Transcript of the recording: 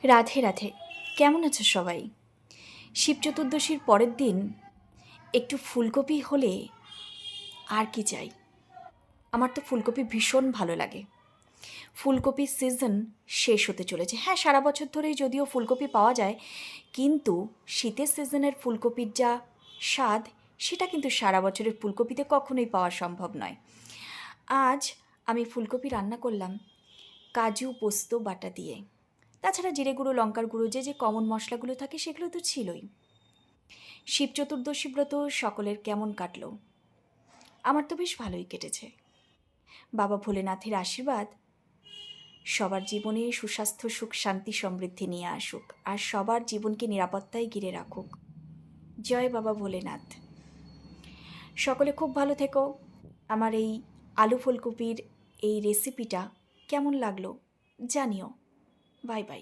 রাধে রাধে। কেমন আছো সবাই? শিব চতুর্দশীর পরের দিন একটু ফুলকপি হলে আর কি চাই। আমার তো ফুলকপি ভীষণ ভালো লাগে। ফুলকপির সিজন শেষ হতে চলেছে। হ্যাঁ, সারা বছর ধরেই যদিও ফুলকপি পাওয়া যায়, কিন্তু শীতের সিজনের ফুলকপির যা স্বাদ, সেটা কিন্তু সারা বছরের ফুলকপিতে কখনোই পাওয়া সম্ভব নয়। আজ আমি ফুলকপি রান্না করলাম কাজু পোস্ত বাটা দিয়ে। তাছাড়া জিরে গুঁড়ো, লঙ্কার গুঁড়ো, যে কমন মশলাগুলো থাকে সেগুলো তো ছিলই। শিব চতুর্দশী ব্রত সকলের কেমন কাটলো? আমার তো বেশ ভালোই কেটেছে। বাবা ভোলেনাথের আশীর্বাদ সবার জীবনে সুস্বাস্থ্য, সুখ, শান্তি, সমৃদ্ধি নিয়ে আসুক, আর সবার জীবনকে নিরাপত্তায় ঘিরে রাখুক। জয় বাবা ভোলেনাথ। সকলে খুব ভালো থেকো। আমার এই আলু ফুলকপির এই রেসিপিটা কেমন লাগলো জানিও। Bye bye.